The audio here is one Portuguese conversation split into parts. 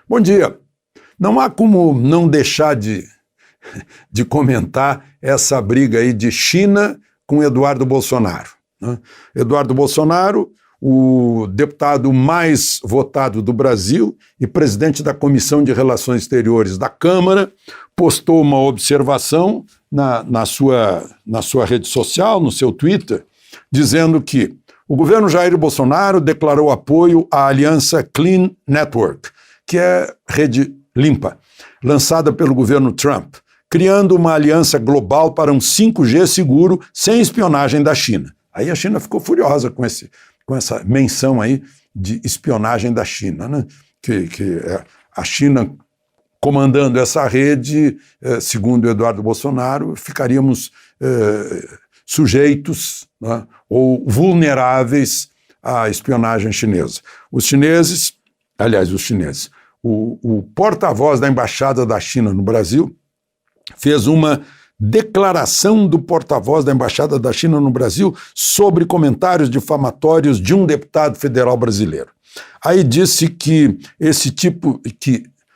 Bom dia. Não há como não deixar de comentar essa briga aí de China com Eduardo Bolsonaro, né? Eduardo Bolsonaro, o deputado mais votado do Brasil e presidente da Comissão de Relações Exteriores da Câmara, postou uma observação na sua rede social, no seu Twitter, dizendo que o governo Jair Bolsonaro declarou apoio à aliança Clean Network, que é rede limpa, lançada pelo governo Trump, criando uma aliança global para um 5G seguro sem espionagem da China. Aí a China ficou furiosa com essa menção aí de espionagem da China, né? Que a China comandando essa rede, segundo Eduardo Bolsonaro, ficaríamos sujeitos, né, ou vulneráveis à espionagem chinesa. O porta-voz da Embaixada da China no Brasil fez uma declaração do porta-voz da Embaixada da China no Brasil sobre comentários difamatórios de um deputado federal brasileiro. Aí disse que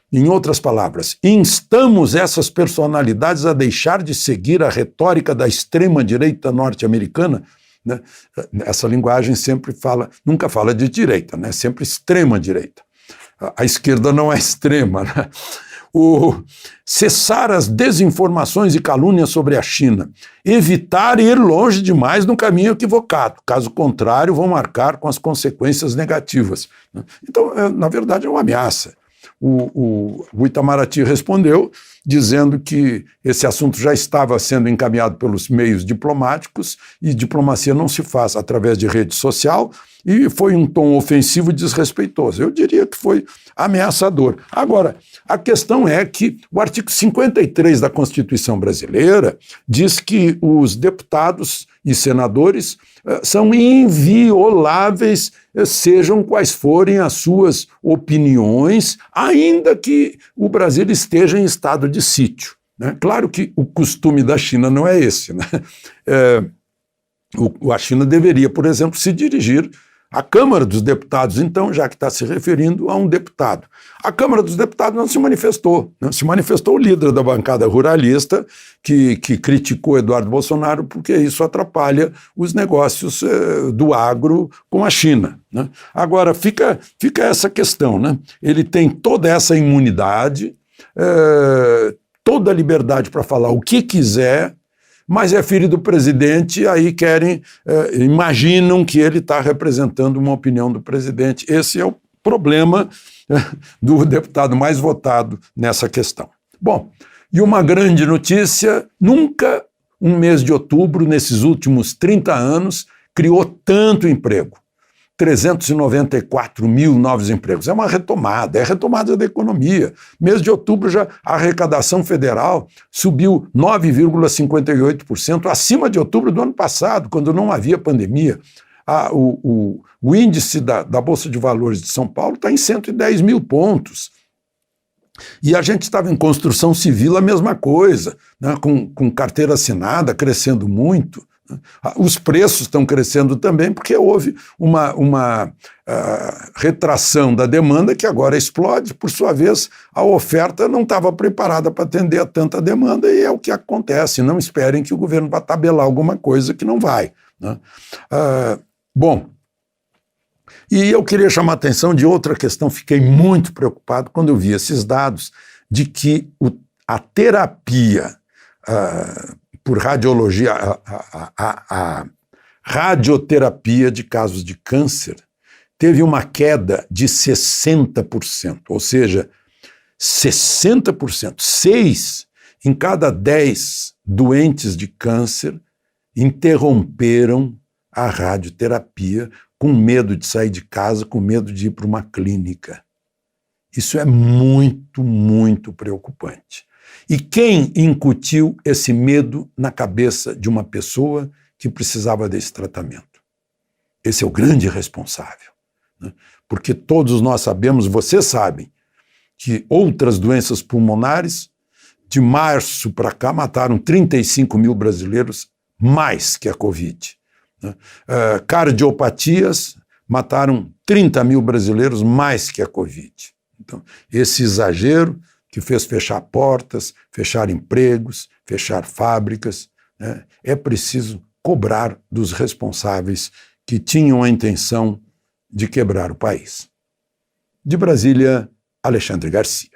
em outras palavras, instamos essas personalidades a deixar de seguir a retórica da extrema-direita norte-americana, né? Essa linguagem nunca fala de direita, né? Sempre extrema-direita. A esquerda não é extrema, né? Cessar as desinformações e calúnias sobre a China, evitar ir longe demais no caminho equivocado, caso contrário vão marcar com as consequências negativas. Então, na verdade, é uma ameaça. O Itamaraty respondeu dizendo que esse assunto já estava sendo encaminhado pelos meios diplomáticos e diplomacia não se faz através de rede social, e foi um tom ofensivo e desrespeitoso. Eu diria que foi ameaçador. Agora, a questão é que o artigo 53 da Constituição brasileira diz que os deputados e senadores são invioláveis, sejam quais forem as suas opiniões, ainda que o Brasil esteja em estado de sítio, né? Claro que o costume da China não é esse, né? A China deveria, por exemplo, se dirigir à Câmara dos Deputados, então, já que está se referindo a um deputado. A Câmara dos Deputados não se manifestou, né? Se manifestou o líder da bancada ruralista, que criticou Eduardo Bolsonaro porque isso atrapalha os negócios do agro com a China, né? Agora, fica essa questão, né? Ele tem toda essa imunidade, toda a liberdade para falar o que quiser, mas é filho do presidente, aí imaginam que ele está representando uma opinião do presidente. Esse é o problema do deputado mais votado nessa questão. Bom, e uma grande notícia: nunca um mês de outubro, nesses últimos 30 anos, criou tanto emprego. 394 mil novos empregos. É uma retomada, é a retomada da economia. Mês de outubro, já a arrecadação federal subiu 9,58%, acima de outubro do ano passado, quando não havia pandemia. O índice da Bolsa de Valores de São Paulo está em 110 mil pontos. E a gente estava em construção civil, a mesma coisa, né, com carteira assinada, crescendo muito. Os preços estão crescendo também porque houve uma retração da demanda que agora explode. Por sua vez, a oferta não estava preparada para atender a tanta demanda, e é o que acontece. Não esperem que o governo vá tabelar alguma coisa que não vai, né? Bom, e eu queria chamar a atenção de outra questão. Fiquei muito preocupado quando eu vi esses dados de que a terapia por radiologia, a radioterapia de casos de câncer teve uma queda de 60%, ou seja, 60%, 6 em cada 10 doentes de câncer interromperam a radioterapia com medo de sair de casa, com medo de ir para uma clínica. Isso é muito, muito preocupante. E quem incutiu esse medo na cabeça de uma pessoa que precisava desse tratamento? Esse é o grande responsável, né? Porque todos nós sabemos, vocês sabem, que outras doenças pulmonares, de março para cá, mataram 35 mil brasileiros, mais que a Covid, né? Cardiopatias mataram 30 mil brasileiros, mais que a Covid. Então, esse exagero que fez fechar portas, fechar empregos, fechar fábricas, né, é preciso cobrar dos responsáveis que tinham a intenção de quebrar o país. De Brasília, Alexandre Garcia.